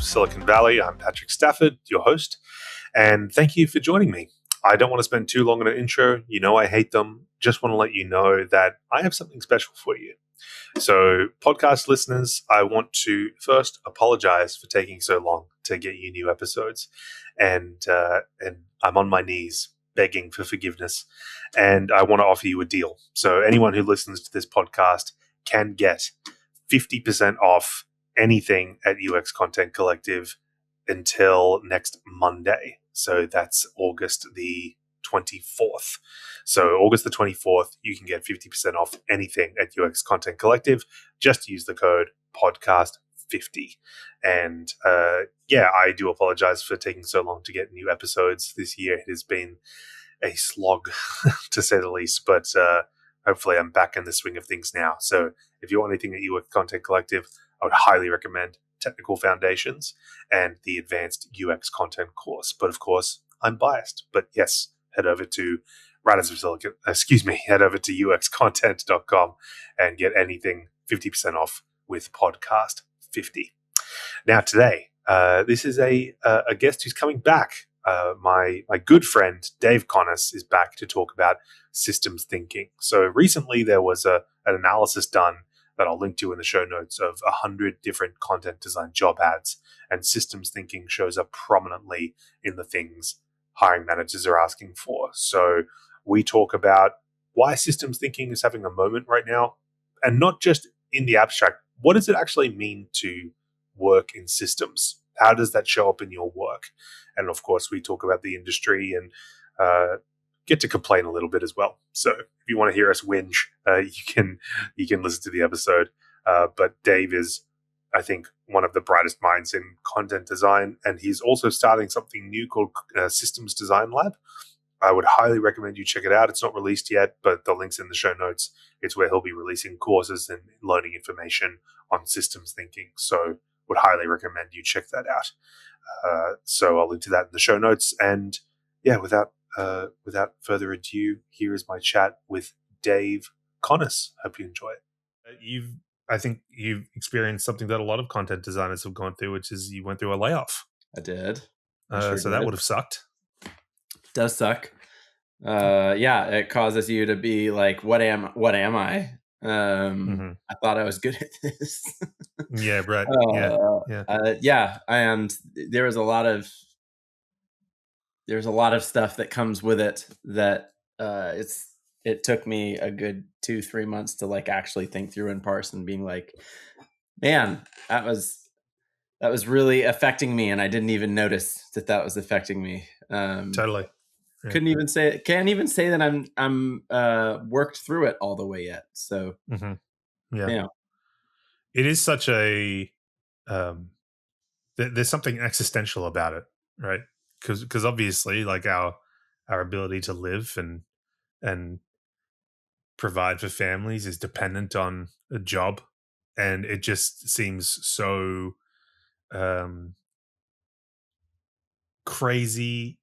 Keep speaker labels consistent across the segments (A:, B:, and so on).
A: Silicon Valley. I'm Patrick Stafford, your host, and thank you for joining me. I don't want to spend too long on an intro. You know I hate them. Just want to let you know that I have something special for you. So, podcast listeners, I want to first apologize for taking so long to get you new episodes, and I'm on my knees begging for forgiveness, and I want to offer you a deal. So, anyone who listens to this podcast can get 50% off anything at UX Content Collective until next Monday. So that's August the 24th. So August the 24th, you can get 50% off anything at UX Content Collective. Just use the code podcast50. And I do apologize for taking so long to get new episodes this year. It has been a slog, to say the least, but hopefully I'm back in the swing of things now. So if you want anything at UX Content Collective, I would highly recommend Technical Foundations and the Advanced UX Content course. But of course, I'm biased. But yes, head over to uxcontent.com and get anything 50% off with Podcast 50. Now today, this is a guest who's coming back. My good friend Dave Connis is back to talk about systems thinking. So recently there was an analysis done that I'll link to in the show notes of 100 different content design job ads, and systems thinking shows up prominently in the things hiring managers are asking for. So we talk about why systems thinking is having a moment right now, and not just in the abstract. What does it actually mean to work in systems? How does that show up in your work? And of course, we talk about the industry and get to complain a little bit as well. So if you want to hear us whinge, you can listen to the episode. But Dave is, I think, one of the brightest minds in content design, and he's also starting something new called Systems Design Lab. I would highly recommend you check it out. It's not released yet, but the link's in the show notes. It's where he'll be releasing courses and learning information on systems thinking. So would highly recommend you check that out. So I'll link to that in the show notes. And yeah, without further ado, here is my chat with Dave Connis. Hope you enjoy it. I think you've experienced something that a lot of content designers have gone through, which is you went through a layoff.
B: I did.
A: So that would have sucked.
B: Does suck. It causes you to be like, what am I? I thought I was good at this.
A: Yeah, right.
B: And there was a lot of stuff that comes with it that it took me a good 2-3 months to like actually think through and parse, and being like, man, that was really affecting me, and I didn't even notice that was affecting me.
A: Totally.
B: Yeah. Can't even say that I'm worked through it all the way yet. So
A: yeah, it is such a there's something existential about it, right? Because obviously, like our ability to live and provide for families is dependent on a job, and it just seems so crazy,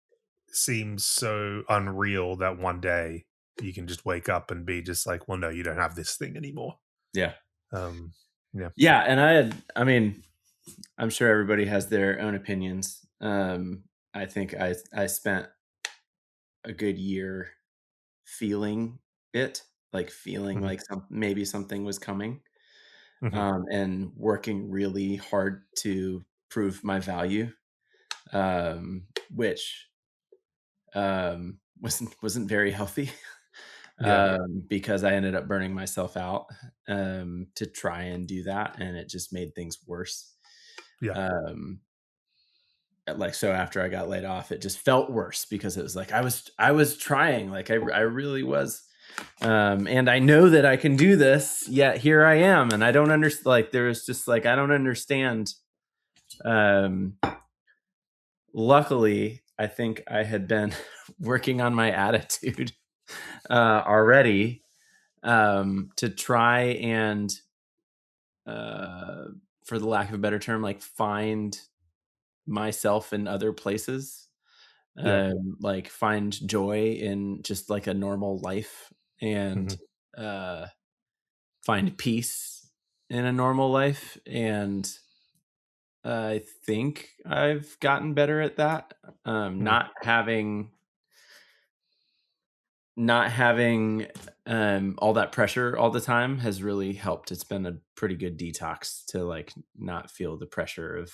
A: seems so unreal that one day you can just wake up and be just like, well, no, you don't have this thing anymore.
B: Yeah. And I mean, I'm sure everybody has their own opinions. I think I spent a good year feeling it, like feeling like maybe something was coming, and working really hard to prove my value, which wasn't very healthy. Because I ended up burning myself out to try and do that, and it just made things worse. So after I got laid off, it just felt worse because it was like I was trying, like I really was, and I know that I can do this, yet here I am, and I don't understand. Like there's just like I don't understand. Luckily, I think I had been working on my attitude already, to try and, for the lack of a better term, like find myself in other places, like find joy in just like a normal life, and find peace in a normal life, and I think I've gotten better at that.
A: Mm.
B: Not having all that pressure all the time has really helped. It's been a pretty good detox to like not feel the pressure of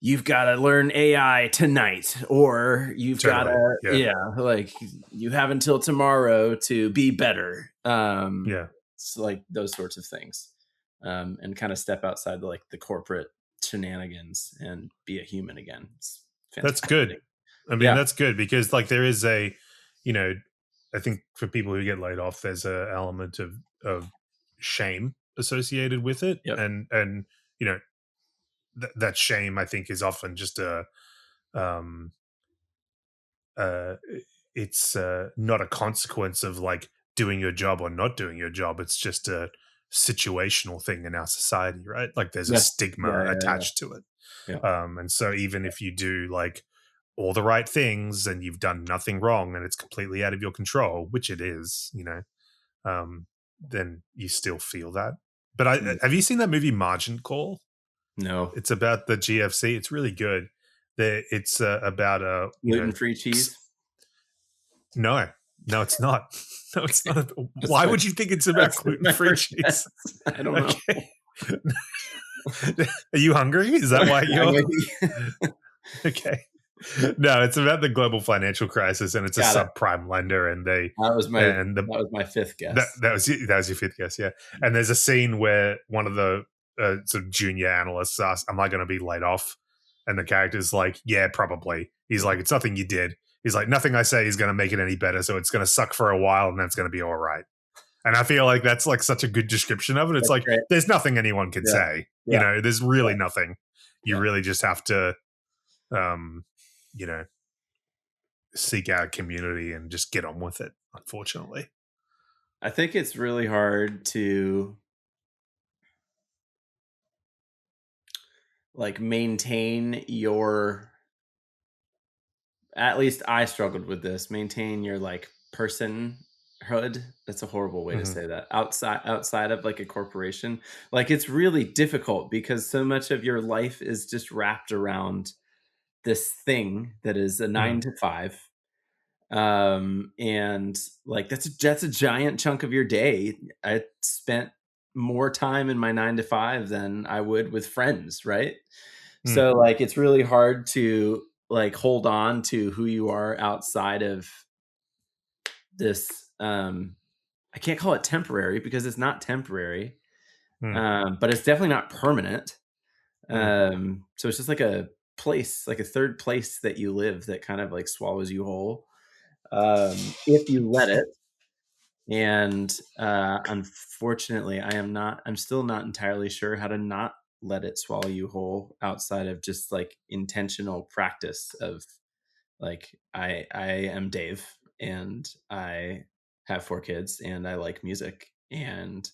B: you've got to learn AI tonight, or you've got
A: Totally.
B: to,
A: Yeah.
B: yeah, like you have until tomorrow to be better.
A: Yeah.
B: It's like those sorts of things, and kind of step outside the corporate shenanigans and be a human again. It's
A: That's good.
B: fantastic.
A: I mean,
B: Yeah.
A: that's good because like there is a, you know, I think for people who get laid off, there's a element of shame associated with it,
B: Yep.
A: and you know that shame I think is often just a um uh it's not a consequence of like doing your job or not doing your job. It's just a situational thing in our society, right? Like there's a
B: Yeah.
A: stigma
B: Yeah. Yeah.
A: attached to it.
B: Yeah.
A: And so even if you do like all the right things and you've done nothing wrong and it's completely out of your control, which it is, then you still feel that. But
B: Mm.
A: have you seen that movie Margin Call?
B: No.
A: It's about the GFC. It's really good. It's about
B: Gluten-free cheese.
A: no, no, it's not. No, it's not.
B: That's
A: Why
B: my
A: would you think it's about
B: that's my
A: gluten-free
B: first guess.
A: cheese?
B: I don't know.
A: Okay. Are you hungry? Is that why
B: I
A: you're
B: maybe
A: okay? No, it's about the global financial crisis, and it's a
B: got it.
A: subprime lender, and
B: That
A: the
B: was my fifth
A: that
B: guess.
A: that was your fifth guess, yeah. And there's a scene where one of the sort of junior analysts asks, "Am I going to be laid off?" And the character's like, "Yeah, probably." He's like, "It's nothing you did." He's like, "Nothing I say is going to make it any better, so it's going to suck for a while, and then it's going to be all right." And I feel like that's like such a good description of it. It's
B: That's
A: like
B: great.
A: there's nothing anyone can
B: Yeah.
A: say.
B: Yeah.
A: There's really
B: Yeah.
A: nothing. You
B: Yeah.
A: really just have to, um, you know, seek out community and just get on with it. Unfortunately.
B: I think it's really hard to like maintain your at least I struggled with this, maintain your like personhood. That's a horrible way to
A: Hmm.
B: say that. Outside of like a corporation. Like it's really difficult because so much of your life is just wrapped around this thing that is a
A: Hmm.
B: 9 to 5. And like that's a giant chunk of your day. I spent more time in my 9 to 5 than I would with friends, right?
A: Hmm.
B: So like it's really hard to like hold on to who you are outside of this. I can't call it temporary because it's not temporary.
A: Hmm.
B: But it's definitely not permanent.
A: Hmm.
B: So it's just like a place, like a third place that you live that kind of like swallows you whole, if you let it. And unfortunately, I'm still not entirely sure how to not let it swallow you whole outside of just like intentional practice of like I am Dave and I have 4 kids and I like music and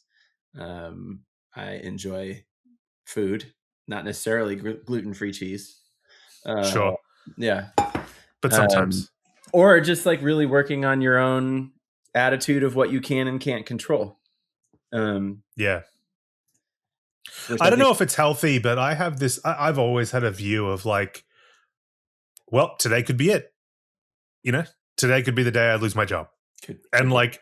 B: um, I enjoy food, not necessarily gluten-free cheese. Uh,
A: Sure,
B: yeah.
A: but
B: Um,
A: sometimes,
B: or just like really working on your own attitude of what you can and can't control. Um,
A: yeah.
B: which
A: I
B: I
A: don't
B: think
A: know if it's healthy, but I have this. I've always had a view of like, well, today could be it. You know, today could be the day I lose my job,
B: could
A: and
B: be.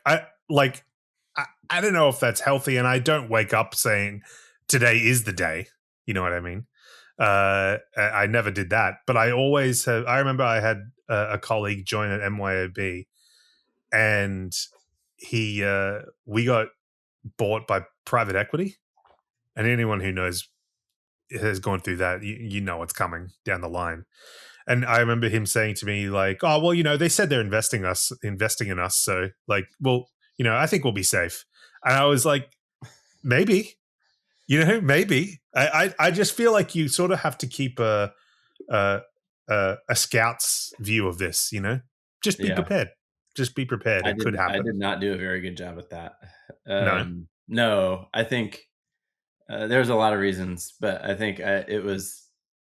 A: I don't know if that's healthy, and I don't wake up saying today is the day. You know what I mean? I never did that, but I always have. I remember I had a colleague join at MYOB, and we got bought by private equity, and anyone who knows has gone through that, you know what's coming down the line. And I remember him saying to me like, "Oh, well, they said they're investing in us, so like, well, I think we'll be safe." And I was like, maybe, maybe. I just feel like you sort of have to keep a a scout's view of this. Just be
B: Yeah,
A: prepared. Just be prepared. It could
B: I
A: happen.
B: did not do a very good job at that.
A: No.
B: No, I think there's a lot of reasons, but I think it was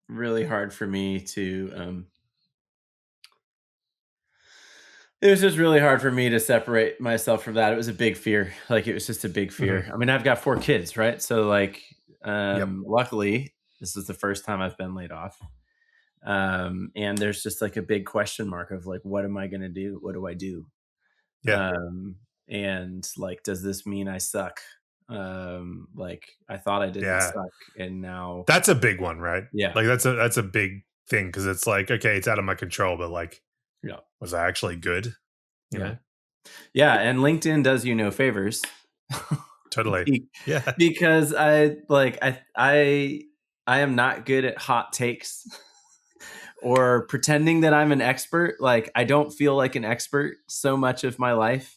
B: really hard for me to. It was just really hard for me to separate myself from that. It was a big fear. Like it was just a big
A: Hmm.
B: fear. I mean, I've got 4 kids, right? So like,
A: Yep.
B: luckily, This is the first time I've been laid off. And there's just like a big question mark of like, what am I going to do? What do I do?
A: Yeah.
B: And like, does this mean I suck? Like I thought I didn't
A: Yeah.
B: suck, and now,
A: That's a big one, right?
B: yeah,
A: Like that's a big thing because it's like, okay, it's out of my control, but like,
B: yeah,
A: was I actually good? You
B: yeah,
A: know?
B: yeah. And LinkedIn does you no favors.
A: Totally.
B: Be-
A: Yeah.
B: because I am not good at hot takes or pretending that I'm an expert. Like I don't feel like an expert so much of my life.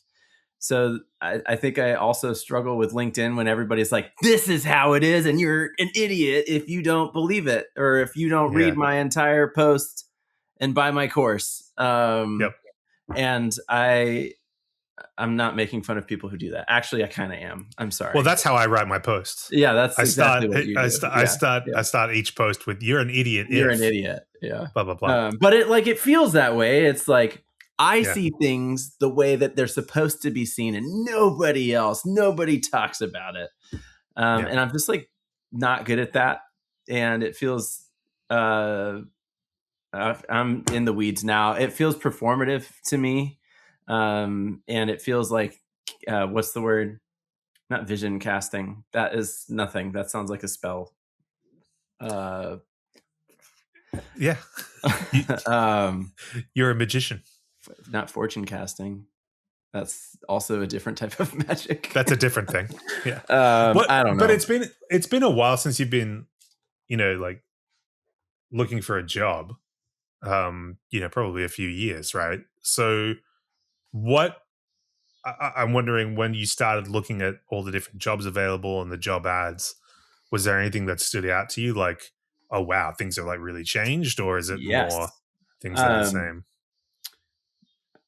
B: So I think I also struggle with LinkedIn when everybody's like, this is how it is, and you're an idiot if you don't believe it, or if you don't read
A: Yeah.
B: my entire post and buy my course.
A: Yep.
B: And I'm not making fun of people who do that. Actually, I kind of am. I'm sorry.
A: Well, that's how I write my posts.
B: Yeah, that's
A: I
B: exactly
A: start
B: what you
A: I
B: do.
A: start I
B: Yeah,
A: start
B: yeah.
A: I start each post with "You're an idiot
B: You're an
A: if
B: idiot. Yeah.
A: blah blah blah."
B: But it feels that way. It's like I
A: Yeah.
B: see things the way that they're supposed to be seen, and nobody talks about it.
A: Yeah.
B: And I'm just like not good at that. And it feels I'm in the weeds now. It feels performative to me. And it feels like what's the word? Not vision casting. That is nothing. That sounds like a spell. Uh,
A: Yeah. You,
B: um,
A: you're a magician.
B: not fortune casting. That's also a different type of magic.
A: That's a different thing. Yeah.
B: I don't
A: But
B: know.
A: it's been a while since you've been, like looking for a job. Probably a few years, right? So what I'm wondering, when you started looking at all the different jobs available and the job ads, was there anything that stood out to you? Like, oh wow, things have like really changed, or is it more
B: Yes.
A: things that are the
B: Um,
A: same?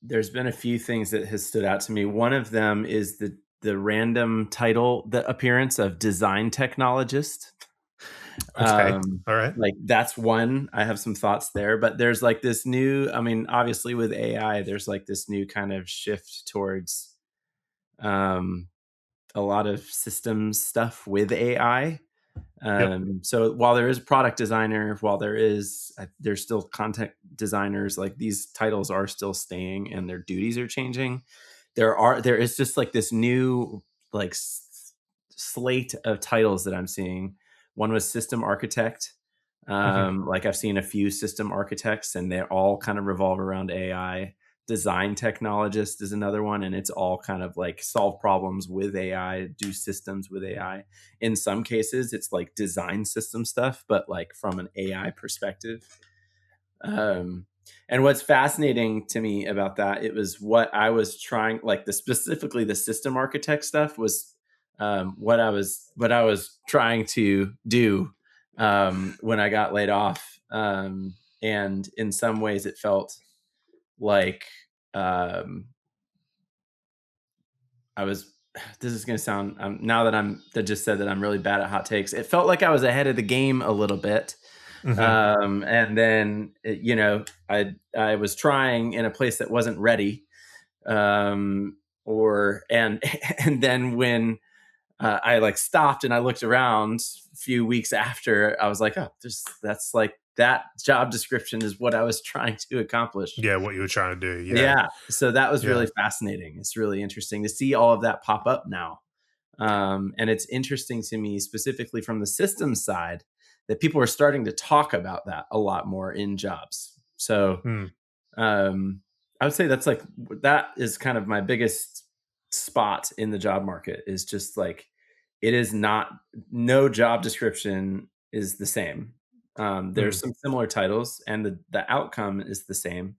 B: there's been a few things that has stood out to me. One of them is the random title, the appearance of design technologist.
A: Okay,
B: Um,
A: all right.
B: like that's one. I have some thoughts there, but there's like this new. I mean, obviously with AI, there's like this new kind of shift towards um, a lot of systems stuff with AI.
A: Yep.
B: So while there is product designer, while there's still content designers, like these titles are still staying and their duties are changing. There is just like this new like slate of titles that I'm seeing. One was system architect.
A: Hmm.
B: Like I've seen a few system architects and they all kind of revolve around AI. Design technologist is another one, and it's all kind of like solve problems with AI, do systems with AI. In some cases it's like design system stuff, but like from an AI perspective. Um, and what's fascinating to me about that, it was what I was trying, like the specifically the system architect stuff was what I was trying to do when I got laid off. And in some ways it felt like um, I was. This is going to sound now that just said that I'm really bad at hot takes. It felt like I was ahead of the game a little bit,
A: Hmm.
B: and then I was trying in a place that wasn't ready, or and and then when I like stopped and I looked around a few weeks after, I was like, oh, that's like that job description is what I was trying to accomplish.
A: Yeah, what you were trying to do. Yeah.
B: Yeah. So that was
A: Yeah.
B: really fascinating. It's really interesting to see all of that pop up now. And it's interesting to me, specifically from the systems side, that people are starting to talk about that a lot more in jobs. So
A: Hmm.
B: I would say that is kind of my biggest spot in the job market, is just like it is not, no job description is the same.
A: Hmm.
B: There's some similar titles and the outcome is the same,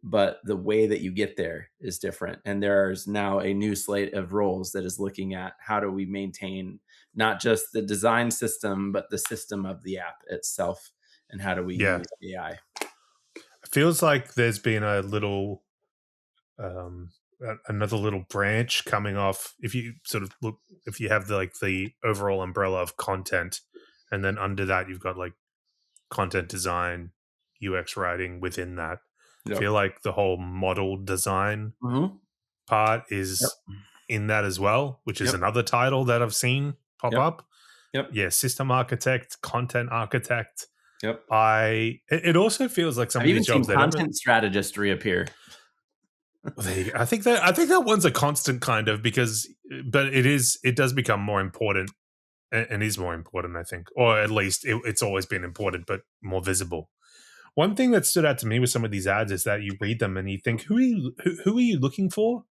B: but the way that you get there is different. And there's now a new slate of roles that is looking at how do we maintain not just the design system, but the system of the app itself, and how do we
A: Yeah.
B: use AI.
A: It feels like there's been a little another little branch coming off. If you sort of look, if you have the overall umbrella of content, and then under that you've got like content design, UX writing within that. I
B: Yep.
A: feel like the whole model design
B: Hmm.
A: part
B: Yep.
A: is in that as well, which is
B: Yep.
A: another title that I've seen pop
B: Yep.
A: up.
B: Yep.
A: Yeah, system architect, content architect.
B: Yep.
A: It also feels like some
B: I've
A: of
B: even
A: these
B: seen
A: jobs, they don't really.
B: content strategist reappear.
A: There you go. I think that one's a constant kind of, because, but it does become more important, and is more important, I think, or at least it's always been important, but more visible. One thing that stood out to me with some of these ads is that you read them and you think, who are you looking for?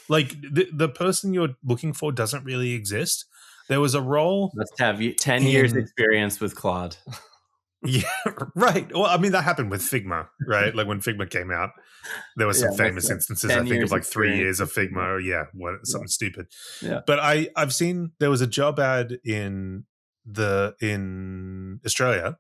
A: Like, the person you're looking for doesn't really exist. There was a role
B: Must have 10 years
A: in.
B: experience with Claude.
A: Yeah, right. Well, I mean, that happened with Figma, right? Like when Figma came out, there were
B: Yeah,
A: some
B: must
A: famous
B: have
A: instances. I
B: 10
A: think of
B: years
A: like 3 years
B: experience
A: of
B: with
A: Figma.
B: Figma.
A: Or yeah, what
B: Yeah.
A: something stupid.
B: Yeah.
A: But I've seen there was a job ad in Australia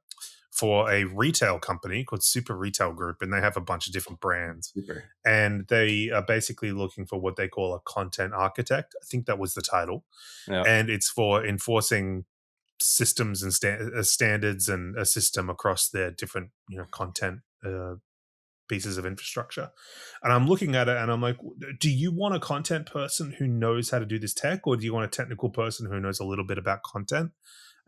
A: for a retail company called Super Retail Group, and they have a bunch of different brands.
B: Super.
A: And they are basically looking for what they call a content architect. I think that was the title,
B: Yeah.
A: and it's for enforcing systems and standards and a system across their different content pieces of infrastructure. And I'm looking at it and I'm like, do you want a content person who knows how to do this tech, or do you want a technical person who knows a little bit about content?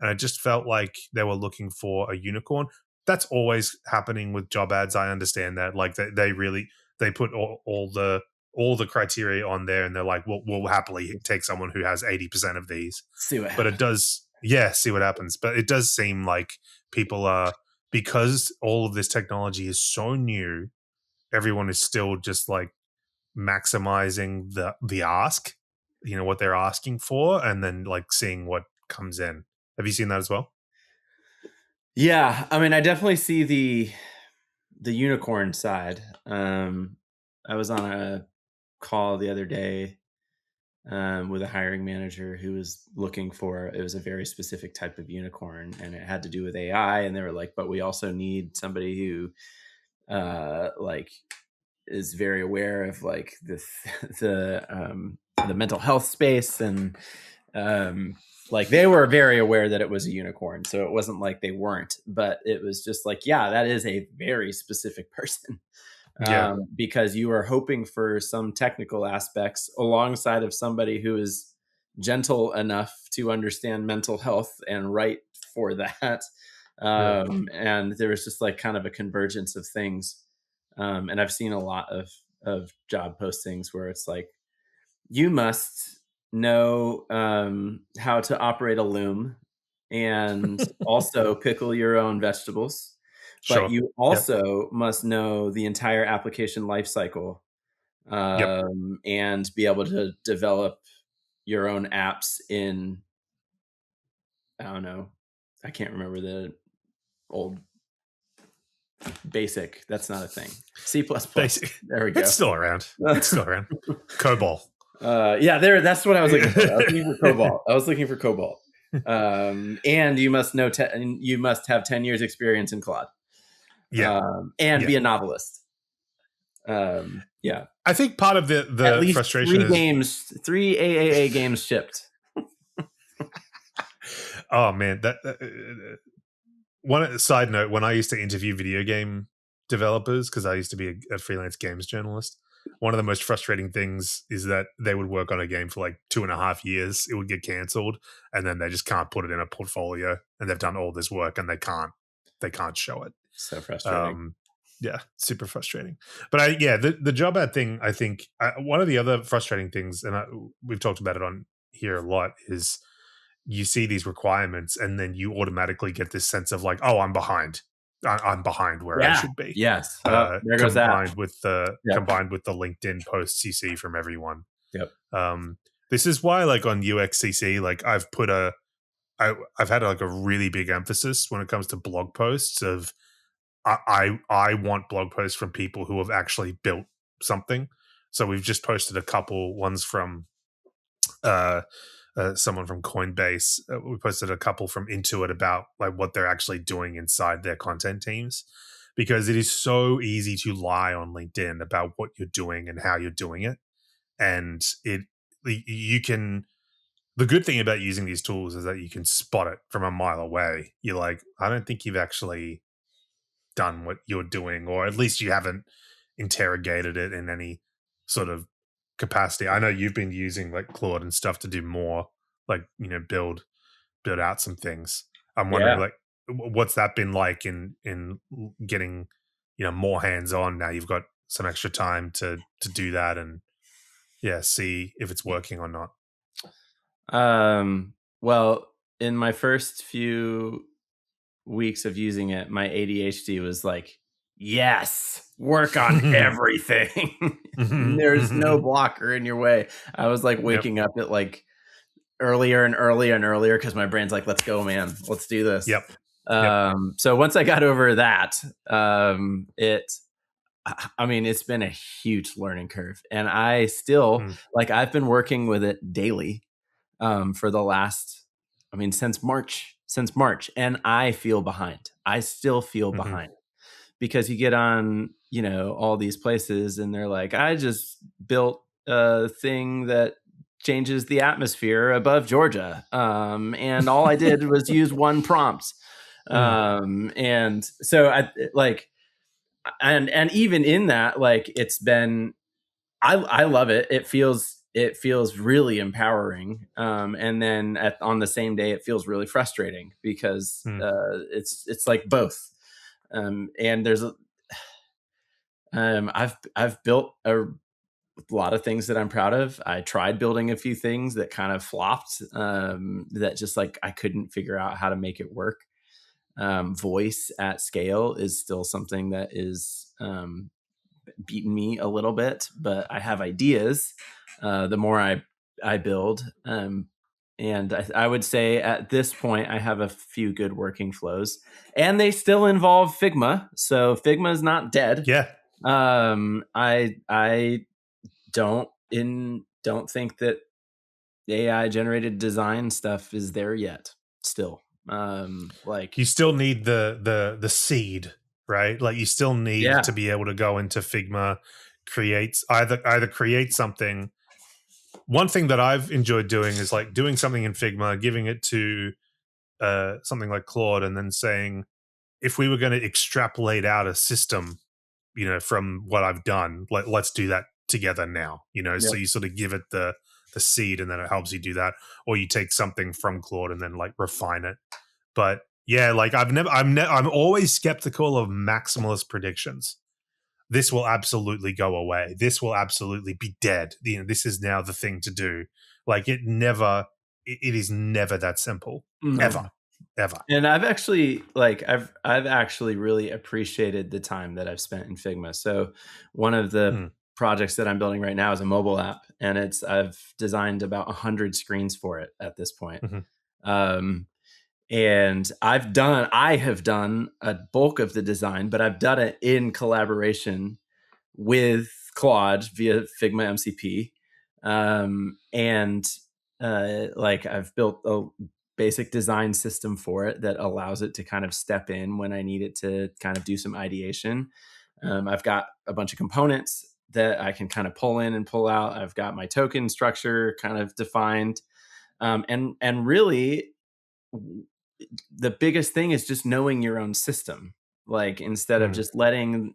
A: And I just felt like they were looking for a unicorn. That's always happening with job ads. I understand that. Like they really they put all the criteria on there, and they're like, we'll happily take someone who has 80% of these.
B: See what
A: But
B: happens.
A: it does, yeah, see what happens. But it does seem like people are, because all of this technology is so new, everyone is still just like maximizing the ask, what they're asking for, and then like seeing what comes in. Have you seen that as well?
B: Yeah, I mean, I definitely see the unicorn side. I was on a call the other day with a hiring manager who was looking for, it was a very specific type of unicorn, and it had to do with AI. And they were like, but we also need somebody who like is very aware of like the mental health space, and like they were very aware that it was a unicorn, so it wasn't like they weren't, but it was just like, yeah, that is a very specific person.
A: Yeah,
B: Because you are hoping for some technical aspects alongside of somebody who is gentle enough to understand mental health and right for that.
A: yeah.
B: And there was just like kind of a convergence of things. And I've seen a lot of job postings where it's like, you must know how to operate a loom and also pickle your own vegetables, but
A: Sure.
B: you
A: Yep.
B: also must know the entire application lifecycle,
A: Yep.
B: and be able to develop your own apps in, I don't know, I can't remember the old basic. That's not a thing. C++.
A: Basic.
B: There we
A: It's
B: go.
A: still around. It's still around. COBOL.
B: Yeah, there. That's what I was looking for. I was looking for Cobalt. I was looking for Cobalt. And you must know. You must have 10 years experience in Claude.
A: Yeah.
B: And
A: Yeah.
B: be a novelist. Yeah.
A: I think part of
B: At
A: the
B: least
A: frustration
B: three AAA games shipped.
A: oh man, one side note, when I used to interview video game developers, because I used to be a freelance games journalist, one of the most frustrating things is that they would work on a game for like 2.5 years, it would get cancelled, and then they just can't put it in a portfolio, and they've done all this work and they can't show it.
B: So frustrating.
A: Yeah, super frustrating. But the job ad thing, I think one of the other frustrating things, and we've talked about it on here a lot, is you see these requirements and then you automatically get this sense of like, oh, I'm behind. I'm behind where I
B: Yeah.
A: should be.
B: Yes. There goes that. Yep.
A: Combined with the LinkedIn posts you see from everyone.
B: Yep.
A: This is why, like on UXCC, like I've had like a really big emphasis when it comes to blog posts of I want blog posts from people who have actually built something. So we've just posted a couple ones from uh, someone from Coinbase. We posted a couple from Intuit about like what they're actually doing inside their content teams, because it is so easy to lie on LinkedIn about what you're doing and how you're doing it. And you can, the good thing about using these tools is that you can spot it from a mile away. You're like, I don't think you've actually done what you're doing, or at least you haven't interrogated it in any sort of capacity. I know you've been using like Claude and stuff to do more like, build build out some things. I'm wondering,
B: Yeah.
A: like, what's that been like in getting, more hands on now? You've got some extra time to do that and see if it's working or not.
B: Well, in my first few weeks of using it, my ADHD was like, yes, work on everything. There's no blocker in your way. I was like
A: Yep.
B: waking up at like earlier and earlier and earlier because my brain's like, let's go, man. Let's do this.
A: Yep. Yep.
B: So once I got over that, it's been a huge learning curve. And I still,
A: Mm.
B: like, I've been working with it daily for the last, since March, and I feel behind. I still feel
A: Mm-hmm.
B: behind because you get on, all these places and they're like, I just built a thing that changes the atmosphere above Georgia. And all I did was use one prompt. And so I like, and even in that, like, it's been, I love it. It feels really empowering. And then on the same day, it feels really frustrating because
A: Mm.
B: it's like both. And there's I've built a lot of things that I'm proud of. I tried building a few things that kind of flopped. That just, like, I couldn't figure out how to make it work. Voice at scale is still something that is beaten me a little bit, but I have ideas. The more I build, and I would say at this point I have a few good working flows, and they still involve Figma. So Figma is not dead.
A: Yeah.
B: I don't think that AI generated design stuff is there yet. Still, like,
A: You still need the seed, right? Like, you still need
B: yeah,
A: to be able to go into Figma, either create something. One thing that I've enjoyed doing is like doing something in Figma, giving it to something like Claude, and then saying, if we were going to extrapolate out a system, from what I've done, let's do that together now.
B: yeah.
A: So you sort of give it the seed, and then it helps you do that, or you take something from Claude and then like refine it. But yeah, like I'm always skeptical of maximalist predictions. This will absolutely go away. This will absolutely be dead. This is now the thing to do. Like, it is never that simple.
B: No.
A: Ever.
B: And I've actually really appreciated the time that I've spent in Figma. So one of the
A: Mm.
B: projects that I'm building right now is a mobile app, and I've designed about 100 screens for it at this point.
A: Mhm.
B: Um, and I have done a bulk of the design, but I've done it in collaboration with Claude via Figma MCP. And like, I've built a basic design system for it that allows it to kind of step in when I need it to kind of do some ideation. I've got a bunch of components that I can kind of pull in and pull out. I've got my token structure kind of defined. And really, the biggest thing is just knowing your own system. Like, instead of
A: Mm.
B: just letting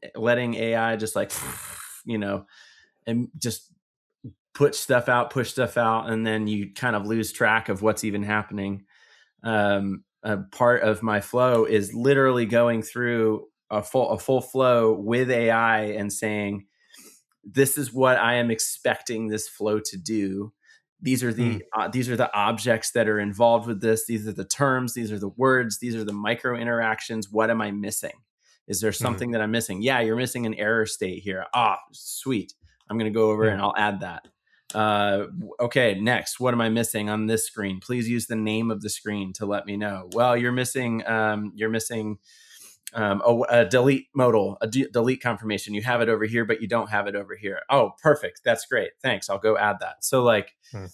B: AI just, like, and just push stuff out, and then you kind of lose track of what's even happening. A part of my flow is literally going through a full flow with AI and saying, this is what I am expecting this flow to do. These are
A: Mm.
B: the objects that are involved with this. These are the terms. These are the words. These are the micro interactions. What am I missing? Is there
A: Mm.
B: something that I'm missing? Yeah, you're missing an error state here. Ah, sweet. I'm going to go over
A: Mm.
B: and I'll add that. Okay, next, what am I missing on this screen? Please use the name of the screen to let me know. Well, you're missing a delete modal, delete confirmation. You have it over here, but you don't have it over here. Oh, perfect. That's great. Thanks. I'll go add that. So, like,
A: Mm.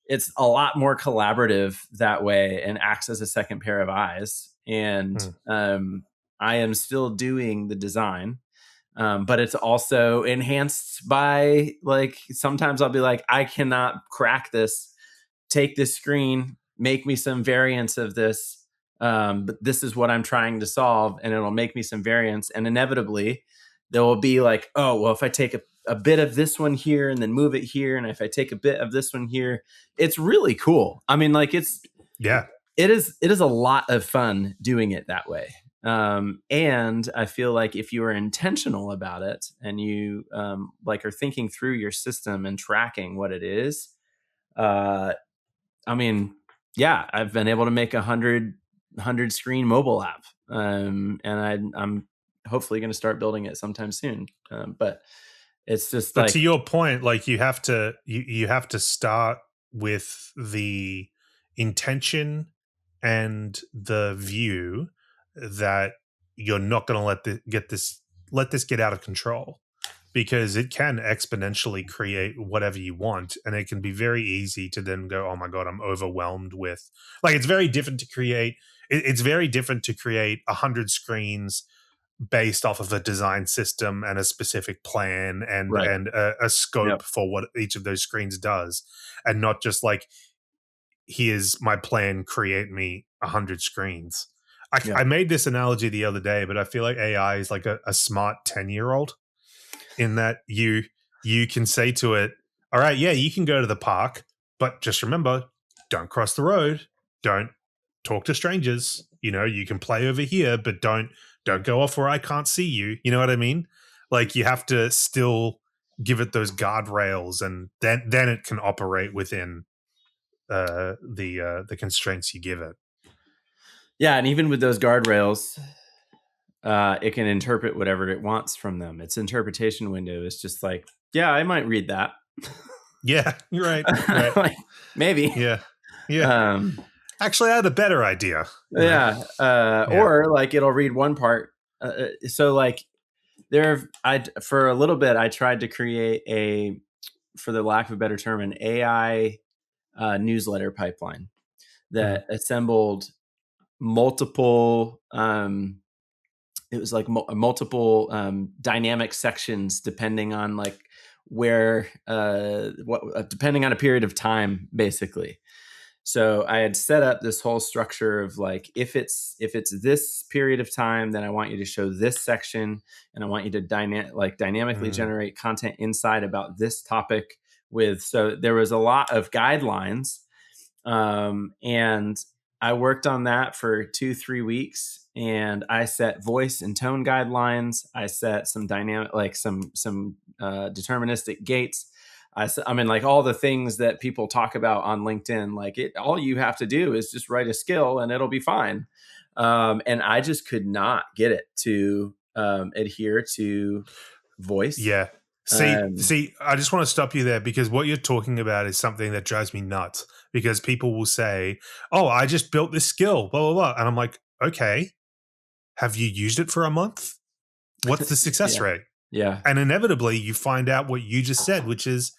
B: it's a lot more collaborative that way and acts as a second pair of eyes. And
A: Mm.
B: I am still doing the design, but it's also enhanced by, like, sometimes I'll be like, I cannot crack this. Take this screen, make me some variants of this. But this is what I'm trying to solve, and it'll make me some variants. And inevitably, there will be like, oh, well, if I take a bit of this one here and then move it here, and if I take a bit of this one here, it's really cool. I mean, like,
A: Yeah.
B: it is a lot of fun doing it that way. And I feel like if you are intentional about it and you like are thinking through your system and tracking what it is, I mean, yeah, I've been able to make 100 screen mobile app, and I'm hopefully going to start building it sometime soon. But it's just
A: But
B: like,
A: to your point, like you have to start with the intention and the view that you're not going to let this get out of control, because it can exponentially create whatever you want, and it can be very easy to then go, oh my god, I'm overwhelmed with, like, it's very different to create it's very different to create 100 screens based off of a design system and a specific plan and
B: right.
A: a scope
B: Yep.
A: for what each of those screens does, and not just like, here's my plan, create me 100 screens. I
B: Yep.
A: made this analogy the other day, but I feel like AI is like a smart 10-year-old, in that you can say to it, all right, yeah, you can go to the park, but just remember, don't cross the road, don't talk to strangers, you can play over here, but don't go off where I can't see you, you know what I mean? Like, you have to still give it those guardrails, and then it can operate within the constraints you give it.
B: Yeah, and even with those guardrails, it can interpret whatever it wants from them. Its interpretation window is just like, yeah, I might read that.
A: Yeah, you're right.
B: Like, maybe.
A: Yeah.
B: Um,
A: Actually, I had a better idea.
B: yeah.
A: Yeah.
B: Or like it'll read one part. So like for a little bit, I tried to create for the lack of a better term, an AI newsletter pipeline that assembled multiple it was like multiple dynamic sections depending on like where depending on a period of time, basically. So I had set up this whole structure of like, if it's this period of time, then I want you to show this section, and I want you to dynamically generate content inside about this topic. So there was a lot of guidelines, and I worked on that for 2-3 weeks, and I set voice and tone guidelines. I set some dynamic, like some deterministic gates. I mean, like all the things that people talk about on LinkedIn. Like all you have to do is just write a skill, and it'll be fine. And I just could not get it to adhere to voice.
A: Yeah. See, I just want to stop you there, because what you're talking about is something that drives me nuts, because people will say, oh, I just built this skill, blah, blah, blah. And I'm like, okay, have you used it for a month? What's the success rate?
B: Yeah.
A: And inevitably you find out what you just said, which is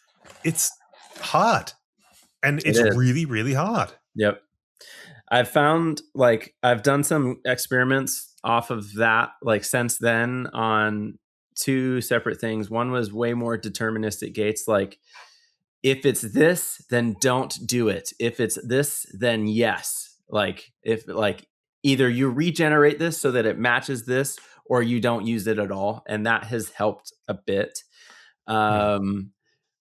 A: it's hard, and it's really, really hard.
B: Yep. I've found, like, I've done some experiments off of that, like, since then, on 2 separate things. One was way more deterministic gates, like, if it's this, then don't do it. If it's this, then yes. Like, if like either you regenerate this so that it matches this, or you don't use it at all, and that has helped a bit.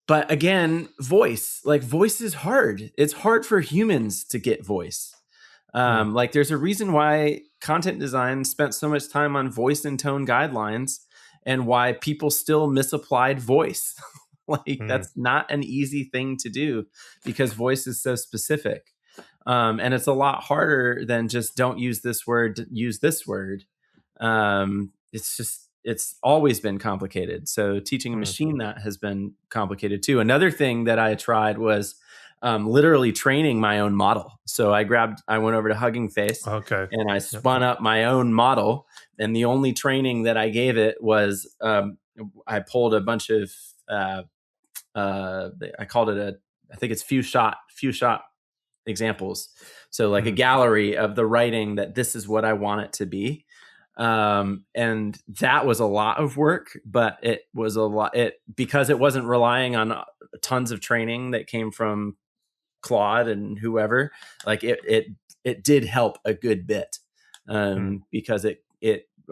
B: But again, voice is hard. It's hard for humans to get voice. Like, there's a reason why content design spent so much time on voice and tone guidelines, and why people still misapplied voice. Like, that's not an easy thing to do, because voice is so specific. And it's a lot harder than just don't use this word, use this word. It's always been complicated. So teaching a machine that has been complicated too. Another thing that I tried was literally training my own model. So I went over to Hugging Face, and I spun up my own model. And the only training that I gave it was I pulled a bunch of I called it I think it's few shot examples. So like a gallery of the writing that this is what I want it to be. And that was a lot of work, but it was because it wasn't relying on tons of training that came from Claude and whoever. Like it did help a good bit, because it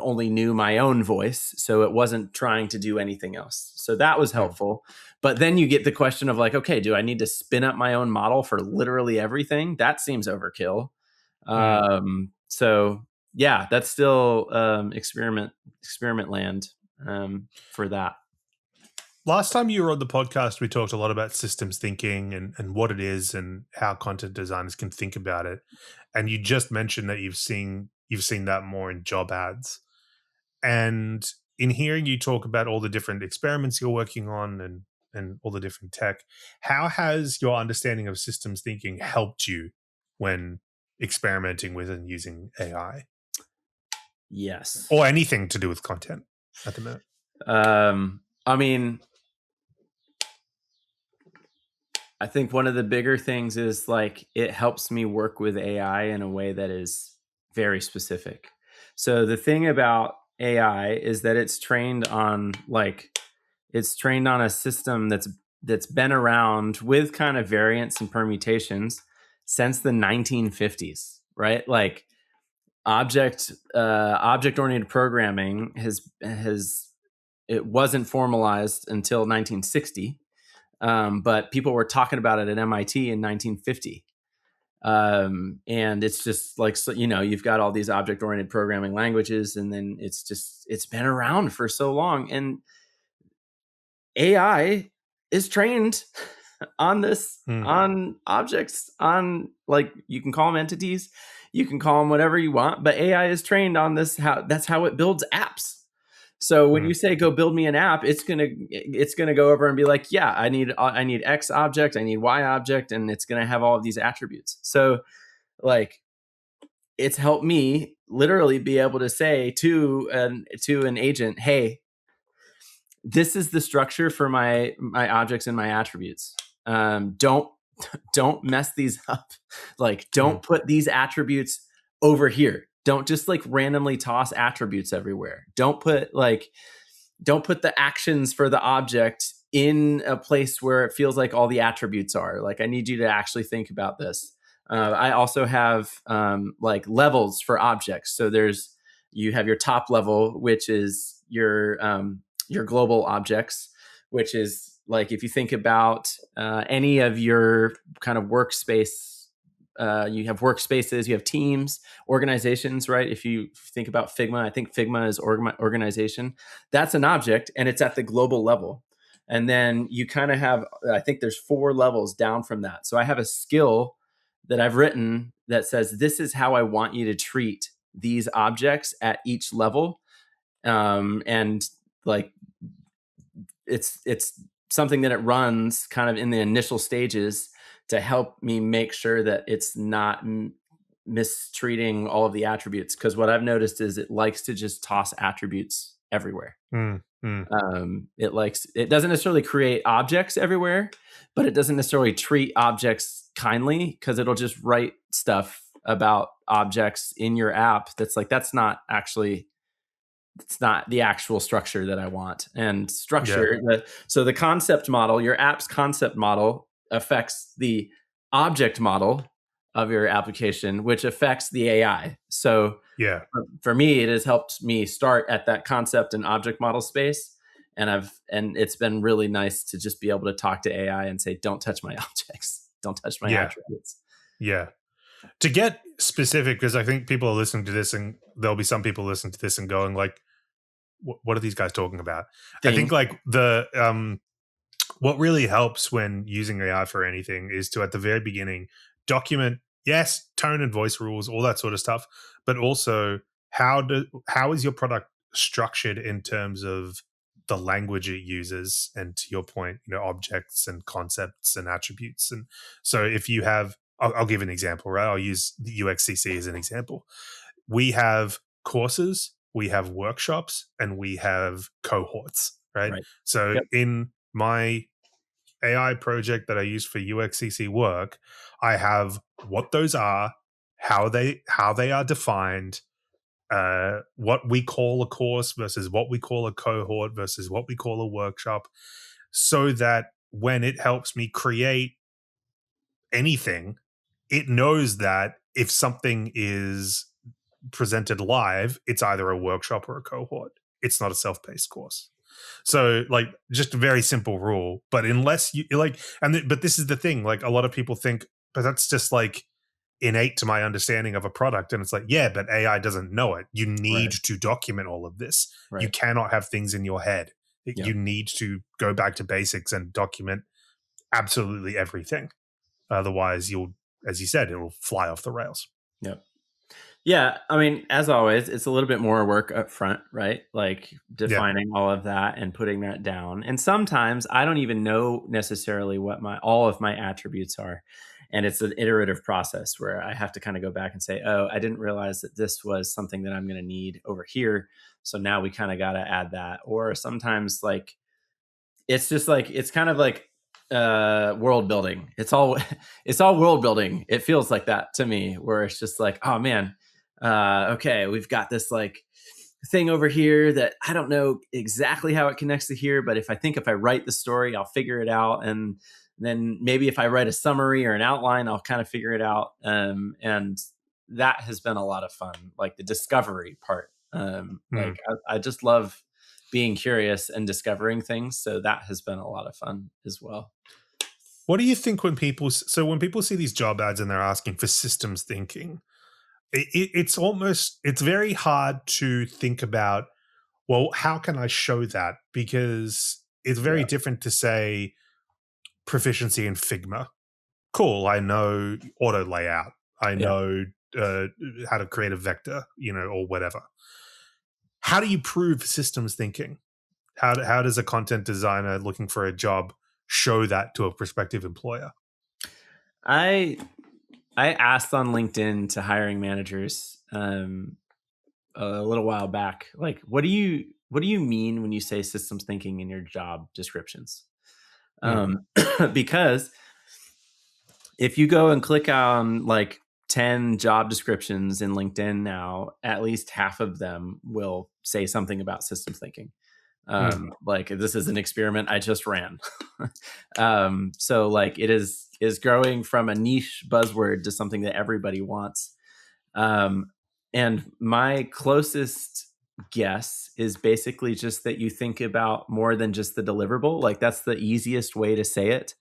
B: only knew my own voice, so it wasn't trying to do anything else. So that was helpful. But then you get the question of like, okay, do I need to spin up my own model for literally everything? That seems overkill. So yeah, that's still experiment land for that.
A: Last time you were on the podcast, we talked a lot about systems thinking and what it is and how content designers can think about it. And you just mentioned that you've seen that more in job ads. And in hearing you talk about all the different experiments you're working on and all the different tech, how has your understanding of systems thinking helped you when experimenting with and using AI
B: Yes.
A: or anything to do with content at the minute?
B: I mean, I think one of the bigger things is like it helps me work with AI in a way that is very specific. So the thing about AI is that it's trained on a system that's been around with kind of variants and permutations since the 1950s, right? Like object oriented programming has it wasn't formalized until 1960, but people were talking about it at MIT in 1950. And it's just like, so, you've got all these object oriented programming languages, and then it's been around for so long. And AI is trained on this, on objects, on, like, you can call them entities, you can call them whatever you want, but AI is trained on this. That's how it builds apps. So when you say go build me an app, it's gonna go over and be like, yeah, I need X object, I need Y object, and it's gonna have all of these attributes. So like, it's helped me literally be able to say to an agent, hey, this is the structure for my objects and my attributes. Don't mess these up. Like, don't put these attributes over here. Don't just like randomly toss attributes everywhere. Don't put the actions for the object in a place where it feels like all the attributes are. Like, I need you to actually think about this. I also have like levels for objects. So you have your top level, which is your global objects, which is like, if you think about any of your kind of workspace, you have workspaces, you have teams, organizations, right? If you think about Figma, I think Figma is organization. That's an object, and it's at the global level. And then you kind of have, I think there's 4 levels down from that. So I have a skill that I've written that says, this is how I want you to treat these objects at each level. And like, it's something that it runs kind of in the initial stages to help me make sure that it's not mistreating all of the attributes. Because what I've noticed is it likes to just toss attributes everywhere. It doesn't necessarily create objects everywhere, but it doesn't necessarily treat objects kindly, because it'll just write stuff about objects in your app that's like, it's not the actual structure that I want. And structure, so the concept model, your app's concept model, affects the object model of your application, which affects the AI. So for me, it has helped me start at that concept and object model space. And it's been really nice to just be able to talk to AI and say, don't touch my objects, don't touch my attributes.
A: Yeah. To get specific, because I think people are listening to this, and there'll be some people listening to this and going like, what are these guys talking about? I think like what really helps when using AI for anything is to, at the very beginning, document, yes, tone and voice rules, all that sort of stuff, but also how is your product structured in terms of the language it uses, and to your point, objects and concepts and attributes. And so if you have, I'll give an example, right? I'll use the UXCC as an example. We have courses, we have workshops, and we have cohorts, right? So in my AI project that I use for UXCC work, I have what those are, how they are defined, what we call a course versus what we call a cohort versus what we call a workshop, so that when it helps me create anything, it knows that if something is presented live, it's either a workshop or a cohort. It's not a self-paced course. So like, just a very simple rule, but unless you like, but this is the thing, like a lot of people think, but that's just like, innate to my understanding of a product. And it's like, yeah, but AI doesn't know it. You need
B: Right.
A: to document all of this. You
B: Right.
A: cannot have things in your head.
B: Yep.
A: You need to go back to basics and document absolutely everything. Otherwise, you'll, as you said, it'll fly off the rails.
B: Yep. Yeah, I mean, as always, it's a little bit more work up front, right? Like
A: Yeah.
B: defining all of that and putting that down. And sometimes I don't even know necessarily what my all of my attributes are. And it's an iterative process where I have to kind of go back and say, "Oh, I didn't realize that this was something that I'm going to need over here. So now we kind of got to add that." Or sometimes like it's just like it's kind of like world building. It's all world building. It feels like that to me, where it's just like, oh man, okay, we've got this like thing over here that I don't know exactly how it connects to here, but if I write the story, I'll figure it out. And then maybe if I write a summary or an outline, I'll kind of figure it out. And that has been a lot of fun, like the discovery part.
A: Hmm.
B: Like I just love being curious and discovering things. So that has been a lot of fun as well.
A: What do you think when when people see these job ads and they're asking for systems thinking, it's very hard to think about, well, how can I show that? Because it's very
B: Yeah.
A: different to say proficiency in Figma. Cool, I know auto layout. I
B: Yeah.
A: know how to create a vector, or whatever. How do you prove systems thinking? How does a content designer looking for a job show that to a prospective employer?
B: I I asked on LinkedIn to hiring managers a little while back, like, what do you mean when you say systems thinking in your job descriptions?
A: Mm,
B: Because if you go and click on like 10 job descriptions in LinkedIn now, at least half of them will say something about systems thinking.
A: mm,
B: Like this is an experiment I just ran. So like it is growing from a niche buzzword to something that everybody wants. Um, and my closest guess is basically just that you think about more than just the deliverable. Like that's the easiest way to say it.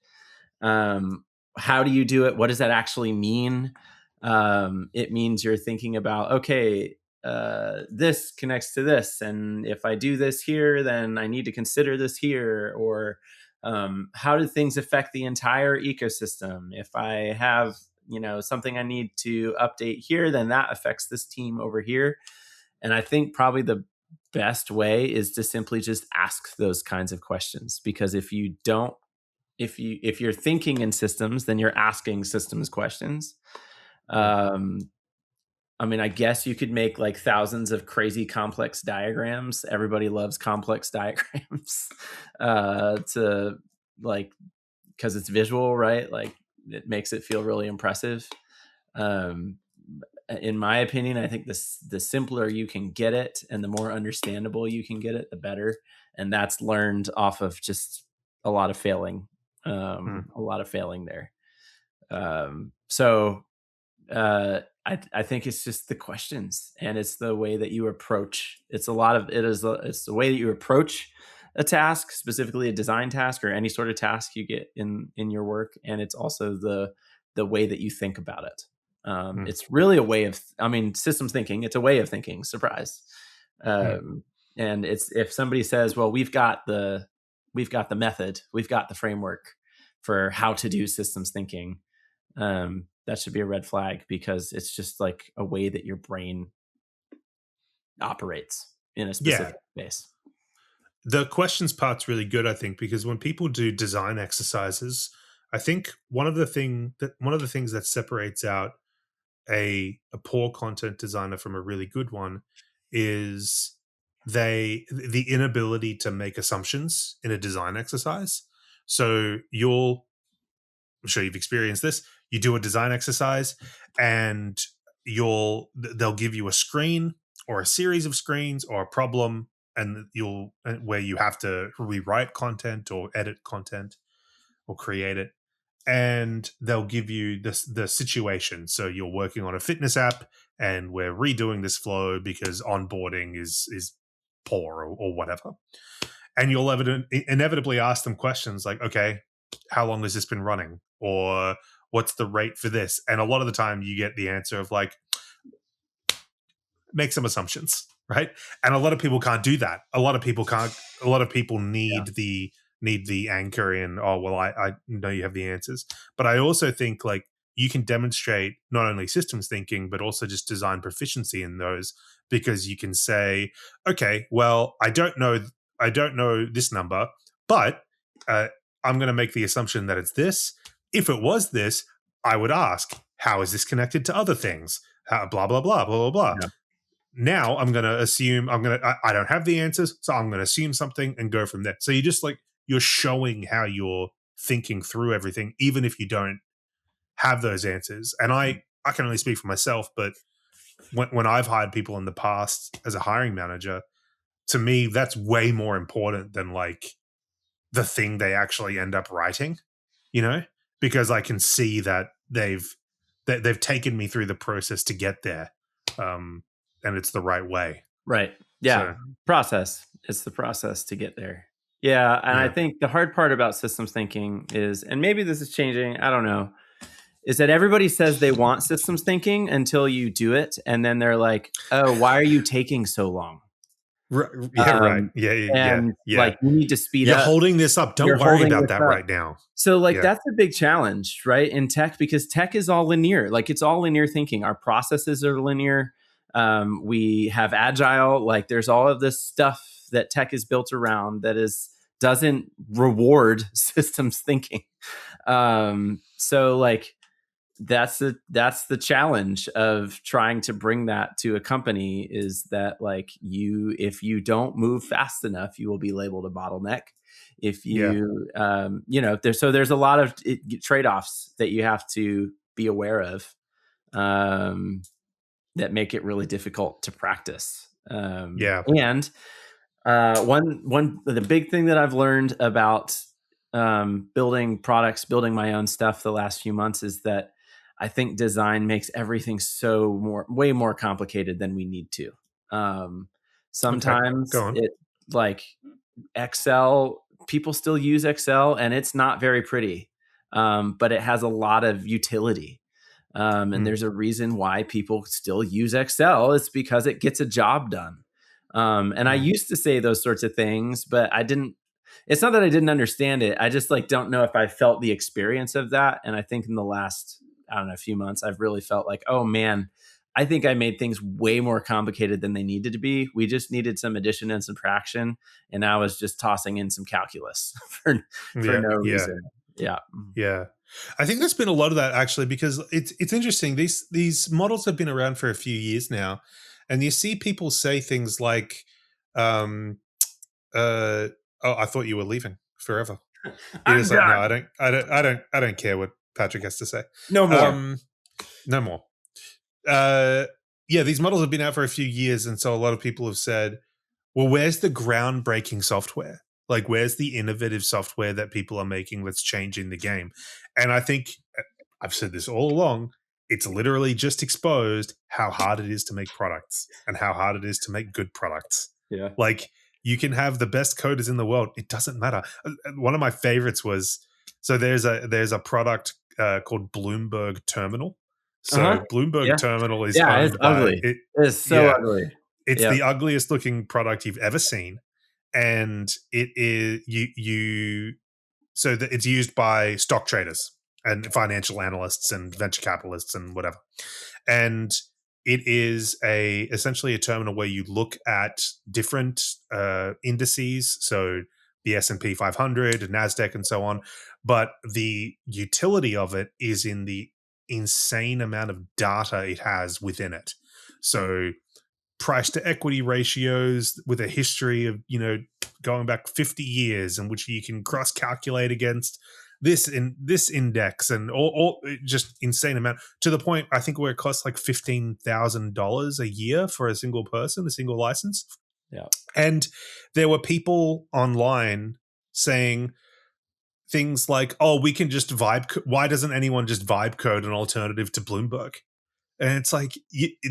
B: um, how do you do it? What does that actually mean? It means you're thinking about, okay, this connects to this, and if I do this here, then I need to consider this here. Or how do things affect the entire ecosystem? If I have, something I need to update here, then that affects this team over here. And I think probably the best way is to simply just ask those kinds of questions, because if you don't if you're thinking in systems, then you're asking systems questions.
A: mm.
B: um I mean, I guess you could make like thousands of crazy complex diagrams. Everybody loves complex diagrams. To like, because it's visual, right? Like it makes it feel really impressive. um in my opinion, I think the simpler you can get it and the more understandable you can get it, the better. And that's learned off of just a lot of failing,
A: Mm.
B: a lot of failing there. So I think it's just the questions, and it's the way that you approach. It's a lot of it is it's the way that you approach a task, specifically a design task or any sort of task you get in your work, and it's also the way that you think about it.
A: Mm.
B: It's really a way of, I mean, systems thinking. It's a way of thinking. Surprise.
A: Mm.
B: Um, and it's if somebody says, "Well, we've got the method, we've got the framework for how to do systems thinking," that should be a red flag, because it's just like a way that your brain operates in a
A: Yeah,
B: specific space.
A: the questions part's really good, I think, because when people do design exercises, I think one of the things that separates out a poor content designer from a really good one is the inability to make assumptions in a design exercise. So I'm sure you've experienced this. You do a design exercise and they'll give you a screen or a series of screens or a problem, and you'll where you have to rewrite content or edit content or create it, and they'll give you the situation. So you're working on a fitness app and we're redoing this flow because onboarding is poor, or whatever. And inevitably ask them questions like, okay, how long has this been running? Or what's the rate for this? And a lot of the time you get the answer of like, make some assumptions, right? And a lot of people can't do that. A lot of people need the anchor in, oh, well, I know you have the answers. But I also think like you can demonstrate not only systems thinking, but also just design proficiency in those, because you can say, okay, well, I don't know this number, but I'm going to make the assumption that it's this. If it was this, I would ask, how is this connected to other things? How, blah, blah, blah, blah, blah, blah.
B: Yeah.
A: Now I'm going to assume I don't have the answers, so I'm going to assume something and go from there. So you just like, you're showing how you're thinking through everything, even if you don't have those answers. And I can only speak for myself, but when I've hired people in the past as a hiring manager, to me, that's way more important than like the thing they actually end up writing, because I can see that they've taken me through the process to get there. And it's the right way.
B: Right. Yeah.
A: So,
B: process. It's the process to get there. Yeah. And I think the hard part about systems thinking is, and maybe this is changing, I don't know, is that everybody says they want systems thinking until you do it. And then they're like, oh, why are you taking so long?
A: right. Yeah.
B: Like, you need to speed
A: You're
B: up.
A: holding this up. Don't worry about that right now.
B: So like, that's a big challenge, right? In tech, because tech is all linear. Like, it's all linear thinking. Our processes are linear. We have agile, like there's all of this stuff that tech is built around that doesn't reward systems thinking. So like that's the challenge of trying to bring that to a company, is that like if you don't move fast enough, you will be labeled a bottleneck. If you, there's a lot of trade-offs that you have to be aware of. That make it really difficult to practice. And the big thing that I've learned about building products, building my own stuff the last few months, is that I think design makes everything way more complicated than we need to. Sometimes it, like Excel, people still use Excel and it's not very pretty, but it has a lot of utility. And there's a reason why people still use Excel. It's because it gets a job done. And I used to say those sorts of things, but it's not that I didn't understand it. I just like don't know if I felt the experience of that. And I think in the last, few months, I've really felt like, oh man, I think I made things way more complicated than they needed to be. We just needed some addition and subtraction. And I was just tossing in some calculus for no reason. Yeah.
A: Yeah. I think there's been a lot of that actually, because it's interesting. These models have been around for a few years now, and you see people say things like, "Oh, I thought you were leaving forever." Like, no, I don't care what Patrick has to say.
B: No more.
A: No more. These models have been out for a few years, and so a lot of people have said, "Well, where's the groundbreaking software? Like, where's the innovative software that people are making that's changing the game?" And I think I've said this all along. It's literally just exposed how hard it is to make products and how hard it is to make good products.
B: Yeah.
A: Like, you can have the best coders in the world. It doesn't matter. One of my favorites was, so there's a product called Bloomberg Terminal. So Bloomberg Terminal is owned
B: it's ugly. It is so ugly.
A: It's the ugliest looking product you've ever seen. And it is it's used by stock traders and financial analysts and venture capitalists and whatever. And it is essentially a terminal where you look at different indices, so the S&P 500 and NASDAQ and so on. But the utility of it is in the insane amount of data it has within it. So price to equity ratios with a history of, going back 50 years, in which you can cross calculate against this index and all just insane amount, to the point I think where it costs like $15,000 a year for a single person, a single license.
B: Yeah.
A: And there were people online saying things like, "Oh, we can just why doesn't anyone just vibe code an alternative to Bloomberg?" And it's like,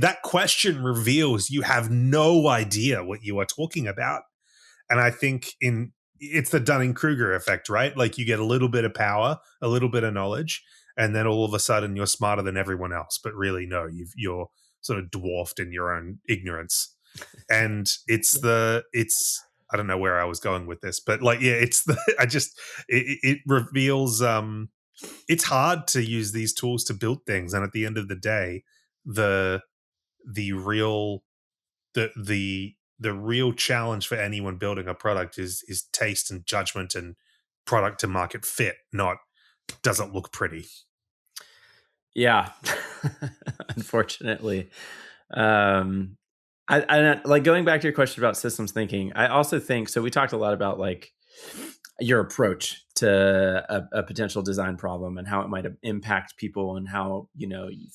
A: that question reveals you have no idea what you are talking about. And I think it's the Dunning-Kruger effect, right? Like, you get a little bit of power, a little bit of knowledge, and then all of a sudden you're smarter than everyone else, but really no, you're sort of dwarfed in your own ignorance. And it's I don't know where I was going with this, but like, yeah, it's the it reveals it's hard to use these tools to build things, and at the end of the day, the the real the real challenge for anyone building a product is taste and judgment and product to market fit, not does it look pretty.
B: Yeah. Unfortunately. Um, I like going back to your question about systems thinking. I also think so. We talked a lot about like your approach to a potential design problem and how it might impact people, and how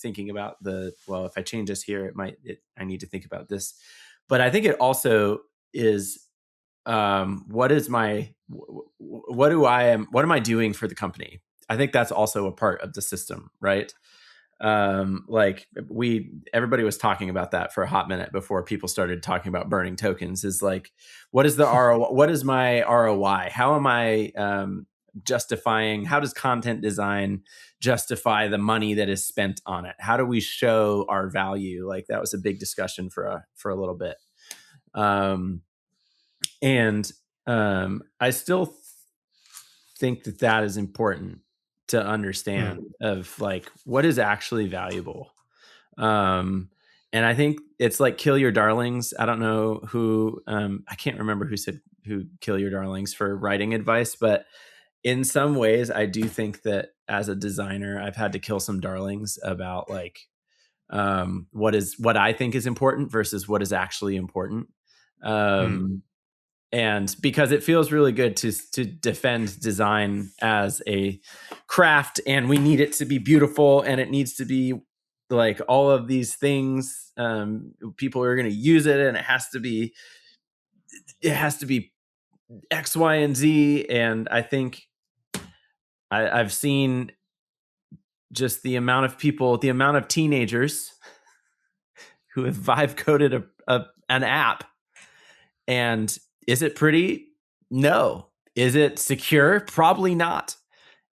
B: thinking about if I change this here, I need to think about this. But I think it also is what am I doing for the company? I think that's also a part of the system, right? Like everybody was talking about that for a hot minute before people started talking about burning tokens. Is like, what is the ROI? What is my ROI? How am I justifying? How does content design justify the money that is spent on it? How do we show our value? Like that was a big discussion for a little bit. I still think that is important to understand of like what is actually valuable. And I think it's like kill your darlings. I don't know who, I can't remember who kill your darlings for writing advice, but in some ways I do think that as a designer, I've had to kill some darlings about like, what I think is important versus what is actually important. And because it feels really good to defend design as a craft, and we need it to be beautiful, and it needs to be like all of these things. People are going to use it, and it has to be X, Y, and Z. And I think I've seen just the amount of teenagers who have vibe coded an app. And is it pretty? No. Is it secure? Probably not.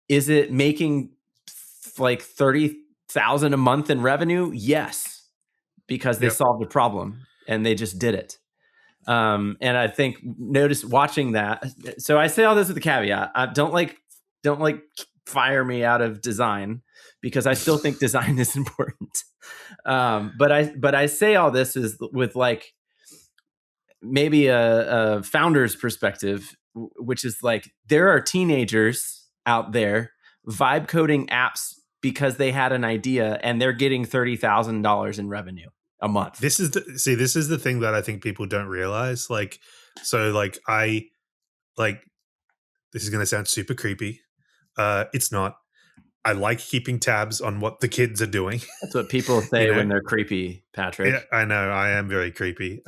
B: Is it making like 30,000 a month in revenue? Yes, because they solved a problem and they just did it. And I think notice watching that. So I say all this with a caveat. Don't fire me out of design, because I still think design is important. But I say all this is with like maybe a founder's perspective, which is like there are teenagers out there vibe coding apps because they had an idea and they're getting $30,000 in revenue a month.
A: This is the thing that I think people don't realize. Like, so like this is going to sound super creepy. It's not. I like keeping tabs on what the kids are doing.
B: That's what people say when they're creepy, Patrick.
A: Yeah, I know. I am very creepy.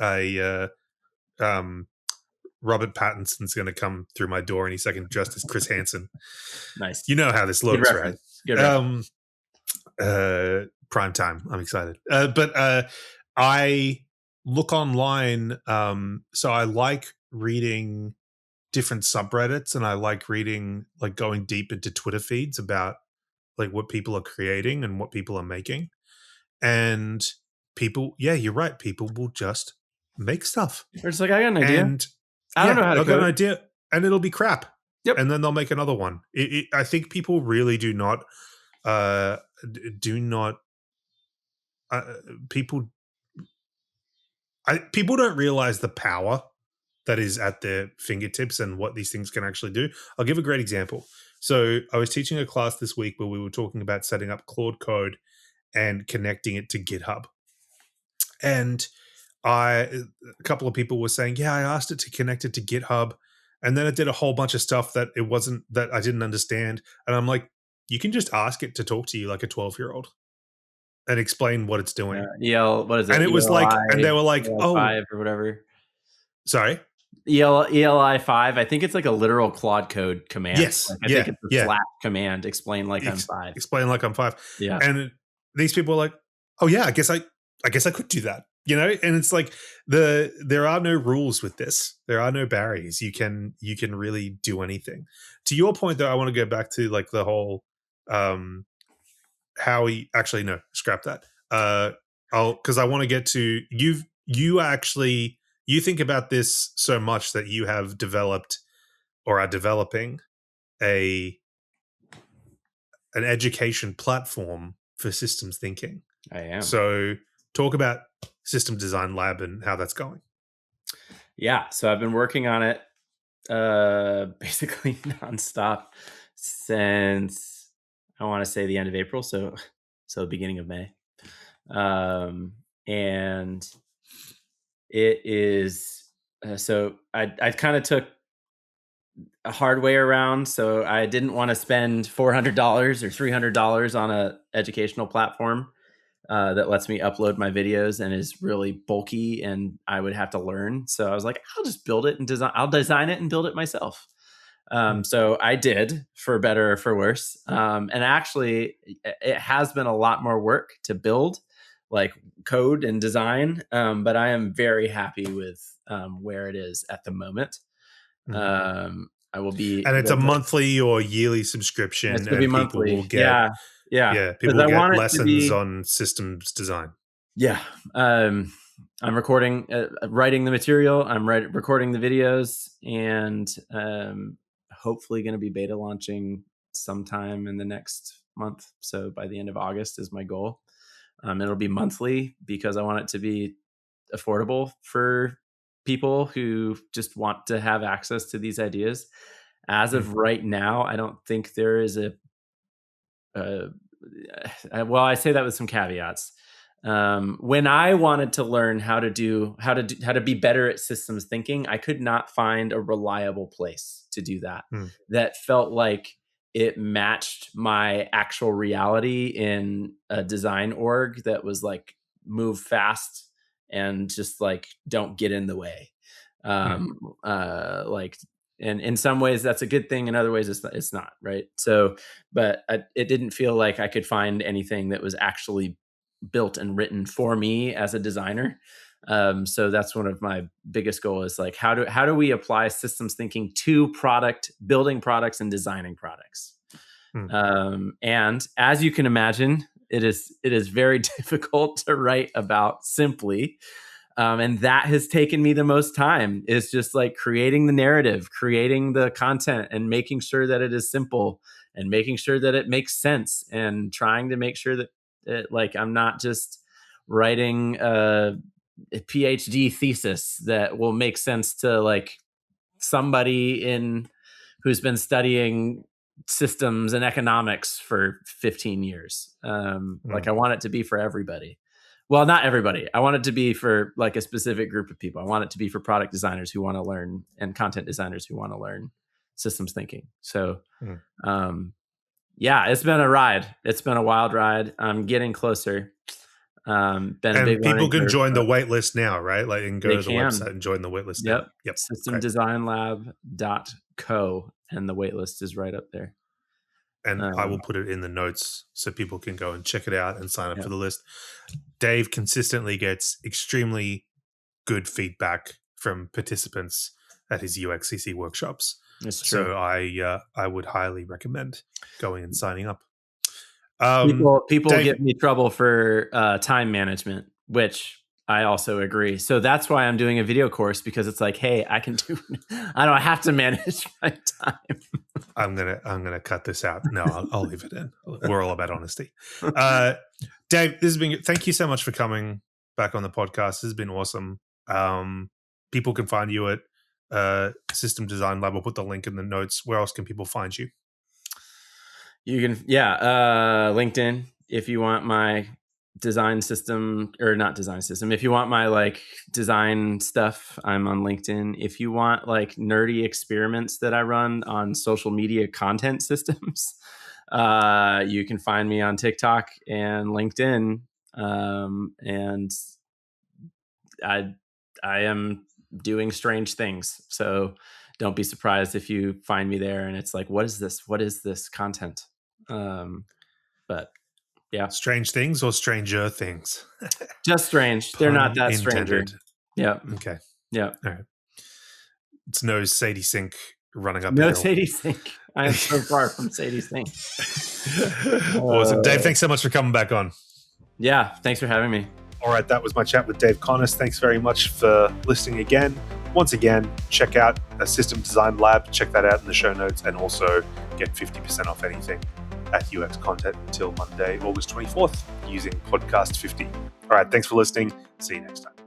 A: Robert Pattinson's going to come through my door any second, dressed as Chris Hansen.
B: Nice.
A: You know how this looks, right?
B: Good
A: prime time. I'm excited. But I look online. So I like reading different subreddits, and I like reading, like going deep into Twitter feeds about like what people are creating and what people are making. And people, yeah, you're right. People will just make stuff.
B: They're just like, I got an idea.
A: And
B: I don't know how to code.
A: I got an idea, and it'll be crap.
B: Yep.
A: And then they'll make another one. I think people really do not people don't realize the power that is at their fingertips and what these things can actually do. I'll give a great example. So I was teaching a class this week where we were talking about setting up Claude Code and connecting it to GitHub. And a couple of people were saying, yeah, I asked it to connect it to GitHub, and then it did a whole bunch of stuff that I didn't understand. And I'm like, you can just ask it to talk to you like a 12-year-old and explain what it's doing.
B: What is it?
A: And it was like, and they were like,
B: ELI5 or whatever.
A: Sorry?
B: ELI5. I think it's like a literal Claude Code command.
A: Yes.
B: I think it's a slash command. Explain like I'm 5.
A: Explain like I'm 5.
B: Yeah.
A: And these people are like, oh yeah, I guess I could do that. And it's like there are no rules with this. There are no barriers. You can really do anything. To your point, though, I want to go back to like the whole actually, no, scrap that. Because I want to get to you think about this so much that you have developed or are developing an education platform for systems thinking.
B: I am.
A: So talk about System Design Lab and how that's going.
B: Yeah, so I've been working on it basically nonstop since, I want to say, the end of April, so beginning of May. And it is so I kind of took a hard way around. So I didn't want to spend $400 or $300 on a educational platform that lets me upload my videos and is really bulky, and I would have to learn. So I was like, I'll just build it and design. I'll design it and build it myself. So I did, for better or for worse. And actually, it has been a lot more work to build, like code and design. But I am very happy with where it is at the moment. I will be,
A: and it's a monthly or yearly subscription,
B: it's going to be
A: and people
B: monthly.
A: will get
B: Yeah.
A: people
B: Because
A: will
B: I
A: get
B: want it to
A: lessons
B: be,
A: on systems design.
B: yeah. I'm recording, writing the material. I'm recording the videos, and hopefully going to be beta launching sometime in the next month. So by the end of August is my goal. It'll be monthly because I want it to be affordable for people who just want to have access to these ideas. As of right now, I don't think there is well, I say that with some caveats. When I wanted to learn how to be better at systems thinking, I could not find a reliable place to do that that felt like it matched my actual reality in a design org that was like, move fast and just like don't get in the way. Like, and in some ways that's a good thing, in other ways it's not, right? So but it didn't feel like I could find anything that was actually built and written for me as a designer. So that's one of my biggest goals, is like, how do we apply systems thinking to building products and designing products? And as you can imagine, it is very difficult to write about simply. And that has taken me the most time, is just like creating the narrative, creating the content, and making sure that it is simple, and making sure that it makes sense, and trying to make sure that like I'm not just writing a PhD thesis that will make sense to like somebody who's been studying systems and economics for 15 years. Like, I want it to be for everybody. Well, not everybody. I want it to be for like a specific group of people. I want it to be for product designers who want to learn, and content designers who want to learn systems thinking. So, yeah, it's been a ride. It's been a wild ride. I'm getting closer. Been a big
A: people can
B: curve,
A: join the waitlist now, right? Like, you can go to the website and join the waitlist now. Yep.
B: Systemdesignlab.co, and the waitlist is right up there.
A: And I will put it in the notes so people can go and check it out and sign up for the list. Dave consistently gets extremely good feedback from participants at his UXCC workshops.
B: That's true.
A: So I would highly recommend going and signing up.
B: People Dave, give me trouble for time management, which I also agree. So that's why I'm doing a video course, because it's like, hey, I don't have to manage my time.
A: I'm gonna cut this out. No, I'll leave it in. We're all about honesty. Dave, thank you so much for coming back on the podcast. This has been awesome. People can find you at System Design Lab. We'll put the link in the notes. Where else can people find you?
B: You can, LinkedIn, if you want my design system, or not design system. If you want my like design stuff, I'm on LinkedIn. If you want like nerdy experiments that I run on social media content systems, you can find me on TikTok and LinkedIn. And I am doing strange things. So don't be surprised if you find me there and it's like, what is this? What is this content? But yeah.
A: Strange things or stranger things?
B: Just strange. They're not that stranger.
A: Intended.
B: Yeah.
A: Okay.
B: Yeah.
A: All right. It's no Sadie Sink running up a
B: No
A: hill.
B: Sadie Sink. I am so far from Sadie Sink.
A: Awesome. Dave, thanks so much for coming back on.
B: Yeah, thanks for having me.
A: All right, that was my chat with Dave Connis. Thanks very much for listening again. Once again, check out a System Design Lab. Check that out in the show notes, and also get 50% off anything at UX Content until Monday, August 24th, using Podcast 50. All right, thanks for listening. See you next time.